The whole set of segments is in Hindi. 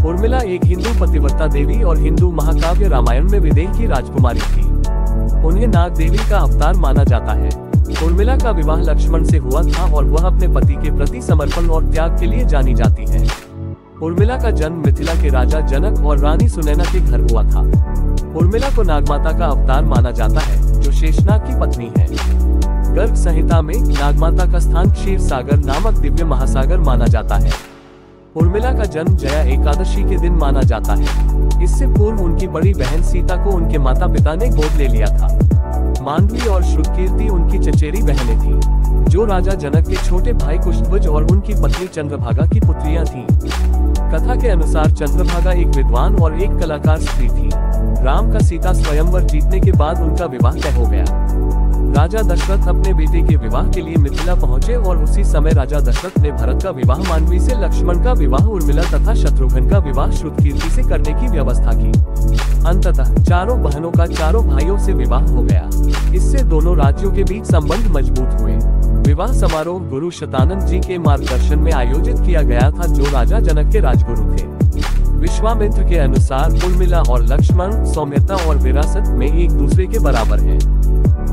उर्मिला एक हिंदू पतिव्रता देवी और हिंदू महाकाव्य रामायण में विदेह की राजकुमारी थी। उन्हें नाग देवी का अवतार माना जाता है। उर्मिला का विवाह लक्ष्मण से हुआ था और वह अपने पति के प्रति समर्पण और त्याग के लिए जानी जाती है। उर्मिला का जन्म मिथिला के राजा जनक और रानी सुनैना के घर हुआ था। उर्मिला को नागमाता का अवतार माना जाता है, जो शेषनाग की पत्नी है। गर्ग संहिता में नागमाता का स्थान क्षीर सागर नामक दिव्य महासागर माना जाता है। उर्मिला का जन्म जया एकादशी के दिन माना जाता है। इससे पूर्व उनकी बड़ी बहन सीता को उनके माता पिता ने गोद ले लिया था। मांडवी और श्रुतकीर्ति उनकी चचेरी बहनें थीं, जो राजा जनक के छोटे भाई कुशध्वज और उनकी पत्नी चंद्रभागा की पुत्रियां थीं। कथा के अनुसार चंद्रभागा एक विद्वान और एक कलाकार स्त्री थी। राम का सीता स्वयंवर जीतने के बाद उनका विवाह तय हो गया। राजा दशरथ अपने बेटे के विवाह के लिए मिथिला पहुंचे और उसी समय राजा दशरथ ने भरत का विवाह मांडवी से, लक्ष्मण का विवाह उर्मिला तथा शत्रुघ्न का विवाह श्रुतकीर्ति से करने की व्यवस्था की। अंततः चारों बहनों का चारों भाइयों से विवाह हो गया। इससे दोनों राज्यों के बीच संबंध मजबूत हुए। विवाह समारोह गुरु शतानंद जी के मार्गदर्शन में आयोजित किया गया था, जो राजा जनक के राजगुरु थे। विश्वामित्र के अनुसार उर्मिला और लक्ष्मण सौम्यता और विरासत में एक दूसरे के बराबर हैं।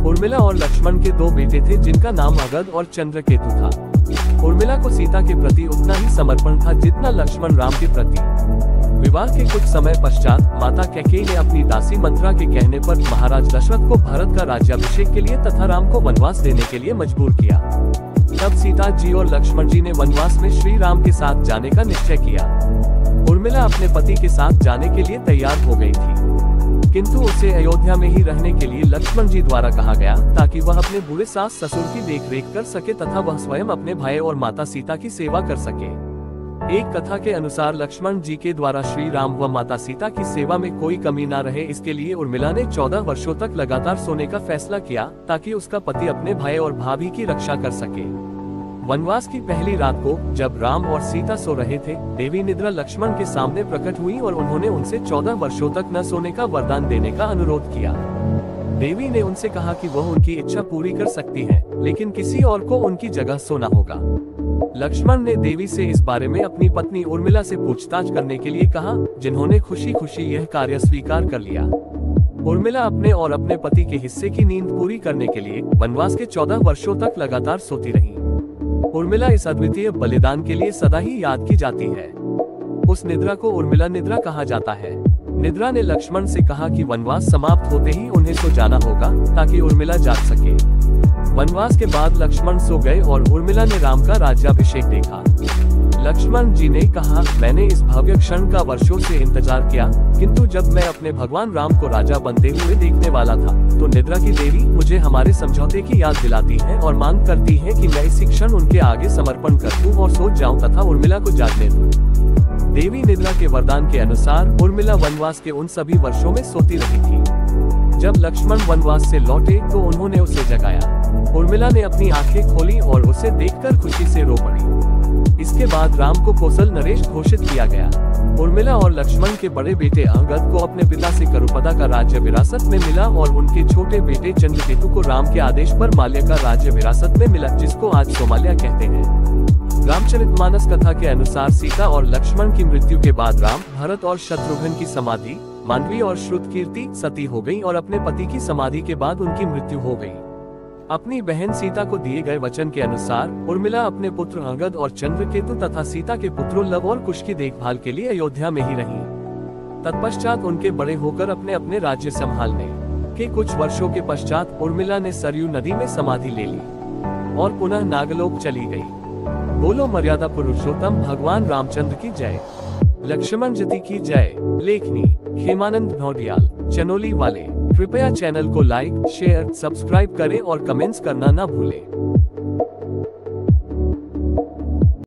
उर्मिला और लक्ष्मण के दो बेटे थे, जिनका नाम अगध और चंद्रकेतु था। उर्मिला को सीता के प्रति उतना ही समर्पण था जितना लक्ष्मण राम के प्रति। विवाह के कुछ समय पश्चात माता कैकेयी ने अपनी दासी मंत्रा के कहने पर महाराज दशरथ को भरत का राज्याभिषेक के लिए तथा राम को वनवास देने के लिए मजबूर किया। तब सीता जी और लक्ष्मण जी ने वनवास में श्री राम के साथ जाने का निश्चय किया। उर्मिला अपने पति के साथ जाने के लिए तैयार हो गई थी, किंतु उसे अयोध्या में ही रहने के लिए लक्ष्मण जी द्वारा कहा गया, ताकि वह अपने बूढ़े सास ससुर की देखरेख कर सके तथा वह स्वयं अपने भाई और माता सीता की सेवा कर सके। एक कथा के अनुसार लक्ष्मण जी के द्वारा श्री राम व माता सीता की सेवा में कोई कमी न रहे, इसके लिए उर्मिला ने 14 वर्षों तक लगातार सोने का फैसला किया, ताकि उसका पति अपने भाई और भाभी की रक्षा कर सके। वनवास की पहली रात को जब राम और सीता सो रहे थे, देवी निद्रा लक्ष्मण के सामने प्रकट हुई और उन्होंने उनसे 14 वर्षों तक न सोने का वरदान देने का अनुरोध किया। देवी ने उनसे कहा कि वह उनकी इच्छा पूरी कर सकती है, लेकिन किसी और को उनकी जगह सोना होगा। लक्ष्मण ने देवी से इस बारे में अपनी पत्नी उर्मिला से पूछताछ करने के लिए कहा, जिन्होंने खुशी खुशी यह कार्य स्वीकार कर लिया। उर्मिला अपने और अपने पति के हिस्से की नींद पूरी करने के लिए वनवास के 14 वर्षों तक लगातार सोती रही। उर्मिला इस अद्वितीय बलिदान के लिए सदा ही याद की जाती है। उस निद्रा को उर्मिला निद्रा कहा जाता है। निद्रा ने लक्ष्मण से कहा कि वनवास समाप्त होते ही उन्हें सो जाना होगा, ताकि उर्मिला जाग सके। वनवास के बाद लक्ष्मण सो गए और उर्मिला ने राम का राज्याभिषेक देखा। लक्ष्मण जी ने कहा, मैंने इस भव्य क्षण का वर्षों से इंतजार किया, किंतु जब मैं अपने भगवान राम को राजा बनते हुए देखने वाला था, तो निद्रा की देवी मुझे हमारे समझौते की याद दिलाती है और मांग करती है कि मैं इसी क्षण उनके आगे समर्पण कर दूं और सो जाऊं तथा उर्मिला को जागने दूं। देवी निद्रा के वरदान के अनुसार उर्मिला वनवास के उन सभी वर्षों में सोती रही थी। जब लक्ष्मण वनवास से लौटे तो उन्होंने उसे जगाया। उर्मिला ने अपनी आंखें खोली और उसे देखकर खुशी से रो पड़ी। इसके बाद राम को कौशल नरेश घोषित किया गया। उर्मिला और लक्ष्मण के बड़े बेटे अंगद को अपने पिता से करुपदा का राज्य विरासत में मिला और उनके छोटे बेटे चंद्रकेतु को राम के आदेश पर माल्य का राज्य विरासत में मिला, जिसको आज सोमालिया कहते हैं। रामचरितमानस कथा के अनुसार सीता और लक्ष्मण की मृत्यु के बाद राम, भरत और शत्रुघ्न की समाधि मांडवी और श्रुतकीर्ति सती हो गई और अपने पति की समाधि के बाद उनकी मृत्यु हो गई। अपनी बहन सीता को दिए गए वचन के अनुसार उर्मिला अपने पुत्र अंगद और चंद्रकेतु तथा सीता के पुत्रों लव और कुश की देखभाल के लिए अयोध्या में ही रही। तत्पश्चात उनके बड़े होकर अपने अपने राज्य संभालने के कुछ वर्षों के पश्चात उर्मिला ने सरयू नदी में समाधि ले ली और पुनः नागलोक चली गई। बोलो मर्यादा पुरुषोत्तम भगवान रामचंद्र की जय। लक्ष्मण जति की जय। लेखनी हेमानंद नौडियाल, चनोली वाले। कृपया चैनल को लाइक, शेयर, सब्सक्राइब करें और कमेंट्स करना न भूलें।